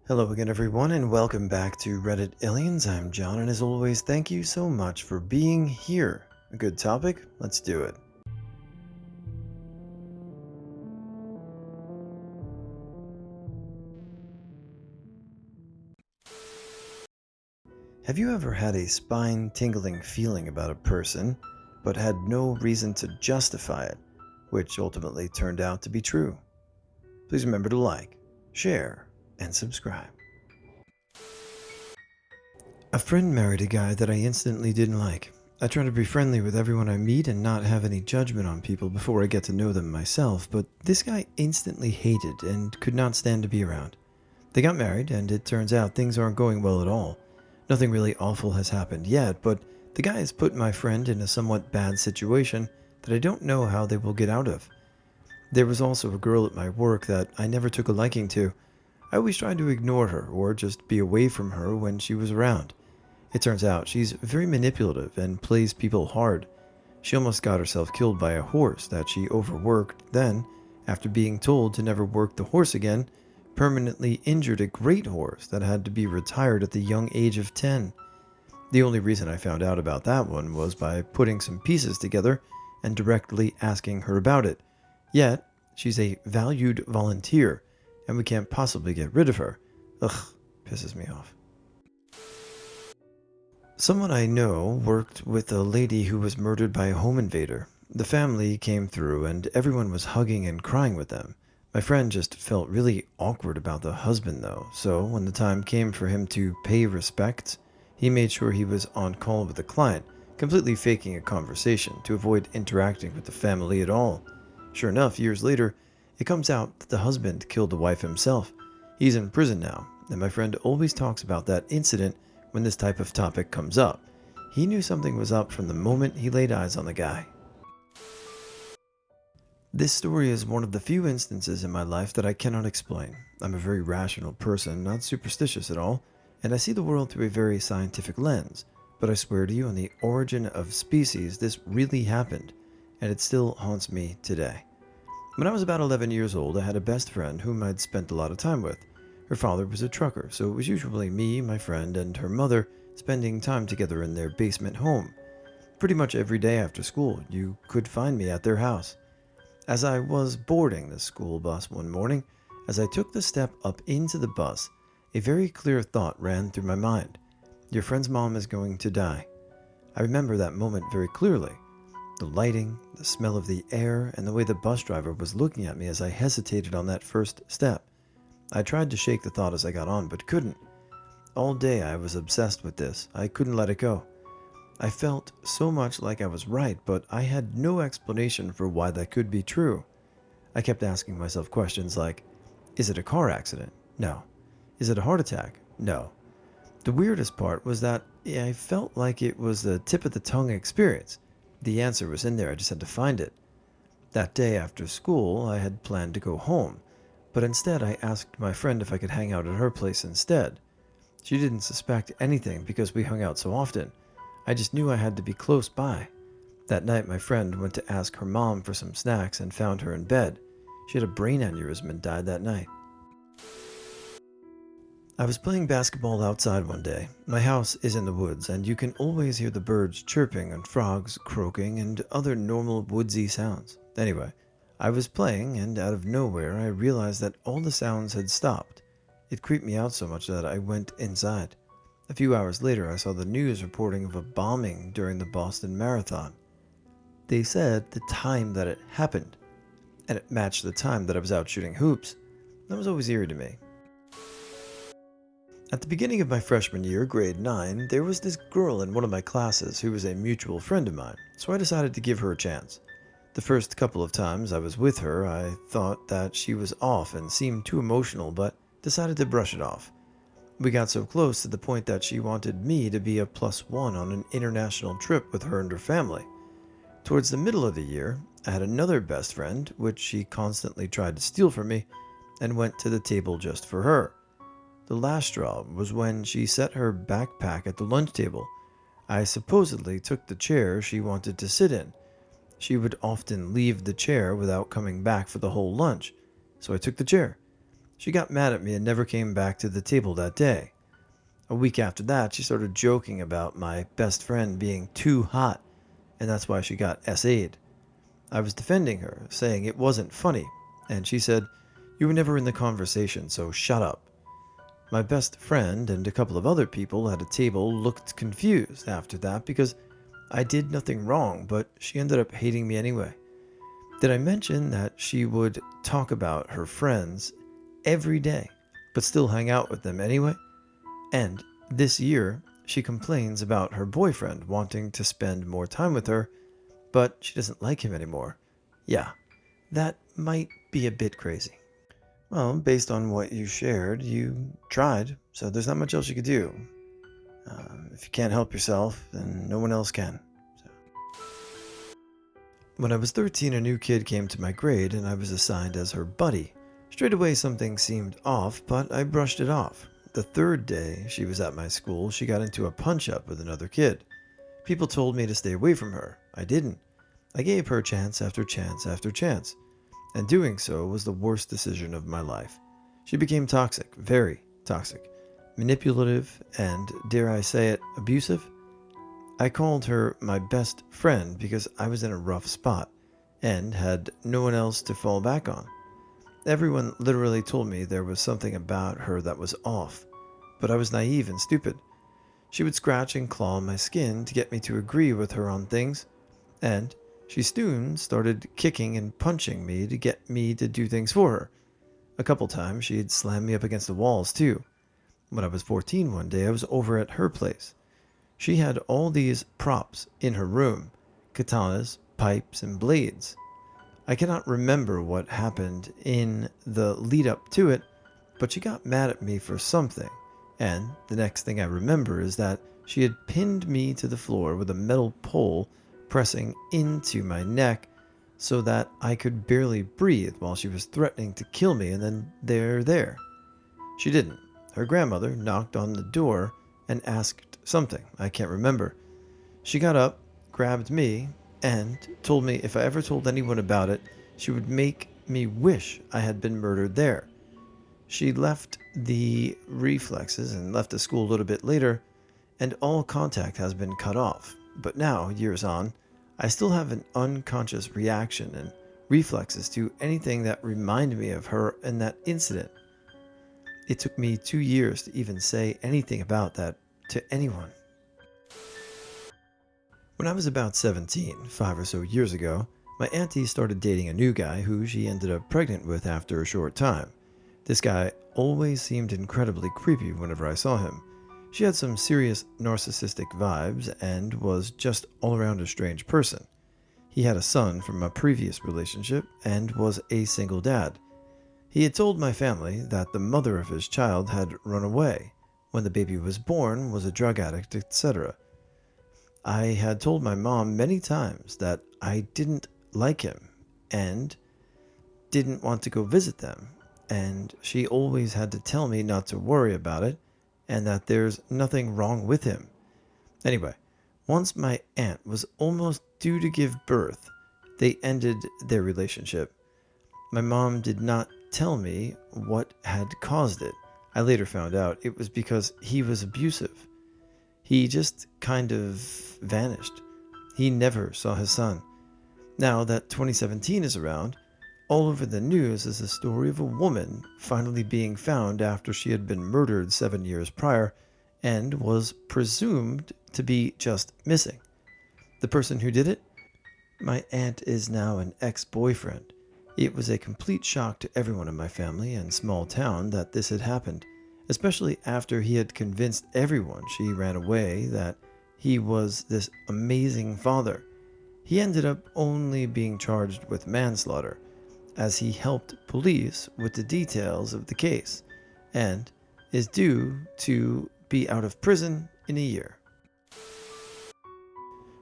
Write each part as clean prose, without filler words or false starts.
Hello again, everyone, and welcome back to Reddit Aliens. I'm John, and as always, thank you so much for being here. A good topic? Let's do it. Have you ever had a spine tingling feeling about a person, but had no reason to justify it, which ultimately turned out to be true? Please remember to like, share, and subscribe. A friend married a guy that I instantly didn't like. I try to be friendly with everyone I meet and not have any judgment on people before I get to know them myself, but this guy instantly hated and could not stand to be around. They got married, and it turns out things aren't going well at all. Nothing really awful has happened yet, but the guy has put my friend in a somewhat bad situation that I don't know how they will get out of. There was also a girl at my work that I never took a liking to. I always tried to ignore her or just be away from her when she was around. It turns out she's very manipulative and plays people hard. She almost got herself killed by a horse that she overworked, then, after being told to never work the horse again, permanently injured a great horse that had to be retired at the young age of 10. The only reason I found out about that one was by putting some pieces together and directly asking her about it. Yet, she's a valued volunteer, and we can't possibly get rid of her. Ugh, pisses me off. Someone I know worked with a lady who was murdered by a home invader. The family came through and everyone was hugging and crying with them. My friend just felt really awkward about the husband though, so when the time came for him to pay respects, he made sure he was on call with the client, completely faking a conversation to avoid interacting with the family at all. Sure enough, years later, it comes out that the husband killed the wife himself. He's in prison now, and my friend always talks about that incident when this type of topic comes up. He knew something was up from the moment he laid eyes on the guy. This story is one of the few instances in my life that I cannot explain. I'm a very rational person, not superstitious at all, and I see the world through a very scientific lens. But I swear to you, on the origin of species, this really happened, and it still haunts me today. When I was about 11 years old, I had a best friend whom I'd spent a lot of time with. Her father was a trucker, so it was usually me, my friend, and her mother spending time together in their basement home. Pretty much every day after school, you could find me at their house. As I was boarding the school bus one morning, as I took the step up into the bus, a very clear thought ran through my mind. Your friend's mom is going to die. I remember that moment very clearly. The lighting, the smell of the air, and the way the bus driver was looking at me as I hesitated on that first step. I tried to shake the thought as I got on, but couldn't. All day I was obsessed with this. I couldn't let it go. I felt so much like I was right, but I had no explanation for why that could be true. I kept asking myself questions like, is it a car accident? No. Is it a heart attack? No. The weirdest part was that I felt like it was the tip of the tongue experience. The answer was in there, I just had to find it. That day after school, I had planned to go home, but instead I asked my friend if I could hang out at her place instead. She didn't suspect anything because we hung out so often. I just knew I had to be close by. That night, my friend went to ask her mom for some snacks and found her in bed. She had a brain aneurysm and died that night. I was playing basketball outside one day. My house is in the woods, and you can always hear the birds chirping and frogs croaking and other normal woodsy sounds. Anyway, I was playing, and out of nowhere, I realized that all the sounds had stopped. It creeped me out so much that I went inside. A few hours later, I saw the news reporting of a bombing during the Boston Marathon. They said the time that it happened, and it matched the time that I was out shooting hoops. That was always eerie to me. At the beginning of my freshman year, grade 9, there was this girl in one of my classes who was a mutual friend of mine, so I decided to give her a chance. The first couple of times I was with her, I thought that she was off and seemed too emotional, but decided to brush it off. We got so close to the point that she wanted me to be a plus one on an international trip with her and her family. Towards the middle of the year, I had another best friend, which she constantly tried to steal from me, and went to the table just for her. The last straw was when she set her backpack at the lunch table. I supposedly took the chair she wanted to sit in. She would often leave the chair without coming back for the whole lunch, so I took the chair. She got mad at me and never came back to the table that day. A week after that, she started joking about my best friend being too hot, and that's why she got SA'd. I was defending her, saying it wasn't funny, and she said, "You were never in the conversation, so shut up." My best friend and a couple of other people at a table looked confused after that because I did nothing wrong, but she ended up hating me anyway. Did I mention that she would talk about her friends every day, but still hang out with them anyway? And this year, she complains about her boyfriend wanting to spend more time with her, but she doesn't like him anymore. Yeah, that might be a bit crazy. Well, based on what you shared, you tried, so there's not much else you could do. If you can't help yourself, then no one else can. So. When I was 13, a new kid came to my grade and I was assigned as her buddy. Straight away, something seemed off, but I brushed it off. The third day she was at my school, she got into a punch-up with another kid. People told me to stay away from her. I didn't. I gave her chance after chance after chance, and doing so was the worst decision of my life. She became toxic, very toxic, manipulative, and, dare I say it, abusive. I called her my best friend because I was in a rough spot and had no one else to fall back on. Everyone literally told me there was something about her that was off, but I was naive and stupid. She would scratch and claw my skin to get me to agree with her on things, and she soon started kicking and punching me to get me to do things for her. A couple times she'd slam me up against the walls too. When I was 14 one day, I was over at her place. She had all these props in her room: katanas, pipes, and blades. I cannot remember what happened in the lead up to it, but she got mad at me for something, and the next thing I remember is that she had pinned me to the floor with a metal pole pressing into my neck so that I could barely breathe while she was threatening to kill me, and then there. She didn't. Her grandmother knocked on the door and asked something. I can't remember. She got up, grabbed me, and told me if I ever told anyone about it, she would make me wish I had been murdered there. She left the reflexes and left the school a little bit later, and all contact has been cut off. But now, years on, I still have an unconscious reaction and reflexes to anything that remind me of her and that incident. It took me 2 years to even say anything about that to anyone. When I was about 17, 5 or so years ago, my auntie started dating a new guy who she ended up pregnant with after a short time. This guy always seemed incredibly creepy whenever I saw him. She had some serious narcissistic vibes and was just all around a strange person. He had a son from a previous relationship and was a single dad. He had told my family that the mother of his child had run away when the baby was born, was a drug addict, etc. I had told my mom many times that I didn't like him and didn't want to go visit them, and she always had to tell me not to worry about it and that there's nothing wrong with him. Anyway, once my aunt was almost due to give birth, they ended their relationship. My mom did not tell me what had caused it. I later found out it was because he was abusive. He just kind of vanished. He never saw his son. Now that 2017 is around, all over the news is the story of a woman finally being found after she had been murdered 7 years prior and was presumed to be just missing. The person who did it? My aunt is now an ex-boyfriend. It was a complete shock to everyone in my family and small town that this had happened, especially after he had convinced everyone she ran away that he was this amazing father. He ended up only being charged with manslaughter, as he helped police with the details of the case, and is due to be out of prison in a year.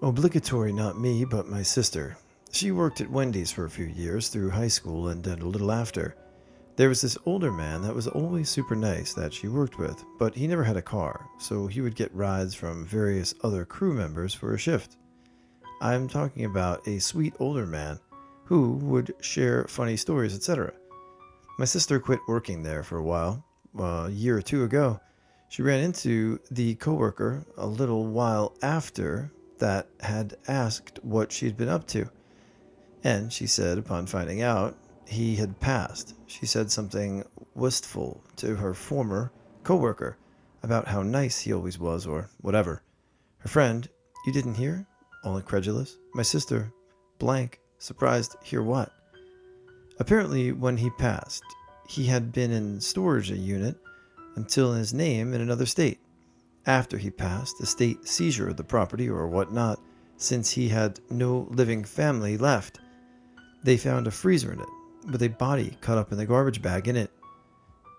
Obligatory not me, but my sister. She worked at Wendy's for a few years through high school and then a little after. There was this older man that was always super nice that she worked with, but he never had a car, so he would get rides from various other crew members for a shift. I'm talking about a sweet older man who would share funny stories, etc. My sister quit working there for a while, a year or two ago. She ran into the coworker a little while after that had asked what she'd been up to. And she said, upon finding out he had passed, she said something wistful to her former coworker about how nice he always was or whatever. Her friend, you didn't hear? All incredulous. My sister, blank, surprised, hear what? Apparently, when he passed, he had been in storage unit until his name in another state. After he passed, the state seizure of the property or whatnot, since he had no living family left. They found a freezer in it, with a body cut up in the garbage bag in it.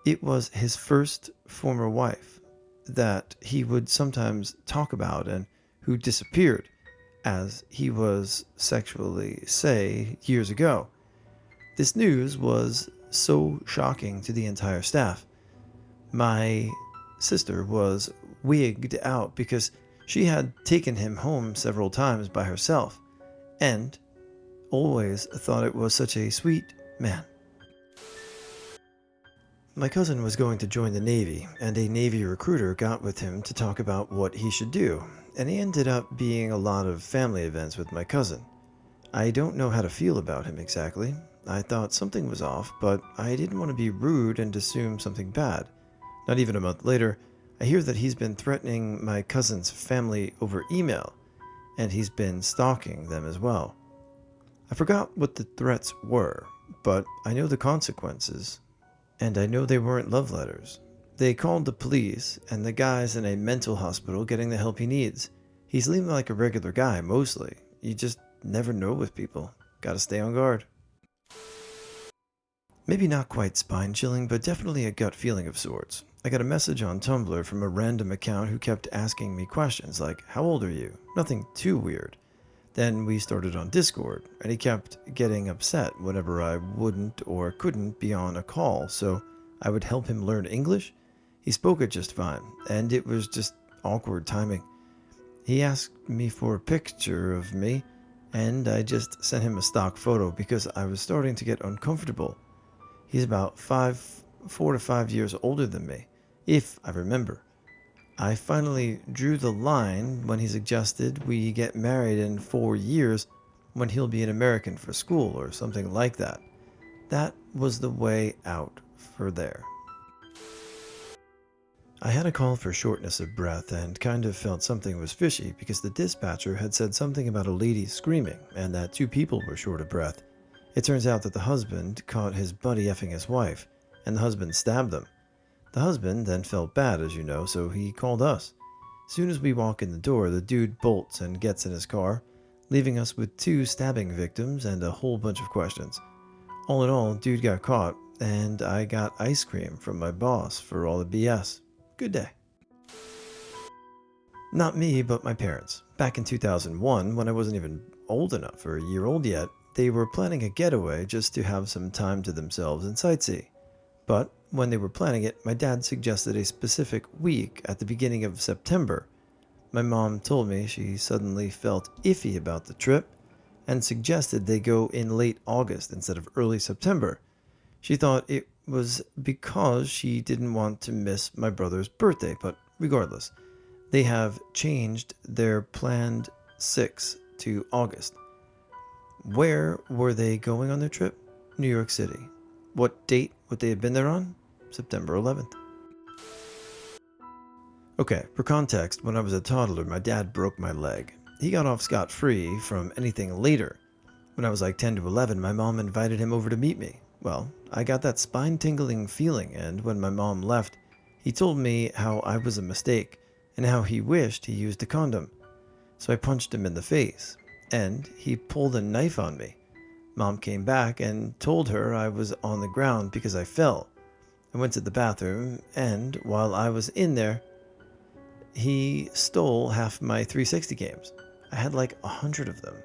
It was his first former wife that he would sometimes talk about and who disappeared, as he was sexually say years ago. This news was so shocking to the entire staff. My sister was wigged out because she had taken him home several times by herself and always thought it was such a sweet man. My cousin was going to join the Navy, and a Navy recruiter got with him to talk about what he should do, and he ended up being a lot of family events with my cousin. I don't know how to feel about him exactly. I thought something was off, but I didn't want to be rude and assume something bad. Not even a month later, I hear that he's been threatening my cousin's family over email, and he's been stalking them as well. I forgot what the threats were, but I know the consequences, and I know they weren't love letters. They called the police, and the guy's in a mental hospital getting the help he needs. He's living like a regular guy, mostly. You just never know with people. Gotta stay on guard. Maybe not quite spine-chilling, but definitely a gut feeling of sorts. I got a message on Tumblr from a random account who kept asking me questions like, how old are you? Nothing too weird. Then we started on Discord, and he kept getting upset whenever I wouldn't or couldn't be on a call, so I would help him learn English. He spoke it just fine, and it was just awkward timing. He asked me for a picture of me, and I just sent him a stock photo because I was starting to get uncomfortable. He's about 4 to 5 years older than me, if I remember. I finally drew the line when he suggested we get married in 4 years when he'll be an American for school or something like that. That was the way out for there. I had a call for shortness of breath and kind of felt something was fishy because the dispatcher had said something about a lady screaming and that 2 people were short of breath. It turns out that the husband caught his buddy effing his wife, and the husband stabbed them. The husband then felt bad, as you know, so he called us. Soon as we walk in the door, the dude bolts and gets in his car, leaving us with 2 stabbing victims and a whole bunch of questions. All in all, dude got caught, and I got ice cream from my boss for all the BS. Good day. Not me, but my parents. Back in 2001, when I wasn't even old enough or a year old yet, they were planning a getaway just to have some time to themselves and sightsee. But when they were planning it, my dad suggested a specific week at the beginning of September. My mom told me she suddenly felt iffy about the trip and suggested they go in late August instead of early September. She thought it was because she didn't want to miss my brother's birthday, but regardless, they have changed their planned 6 to August. Where were they going on their trip? New York City. What date would they have been there on? September 11th. Okay, for context, when I was a toddler, my dad broke my leg. He got off scot-free from anything later. When I was like 10 to 11, my mom invited him over to meet me. Well, I got that spine-tingling feeling, and when my mom left, he told me how I was a mistake and how he wished he used a condom. So I punched him in the face, and he pulled a knife on me. Mom came back and told her I was on the ground because I fell. I went to the bathroom, and while I was in there, he stole half my 360 games. I had like 100 of them.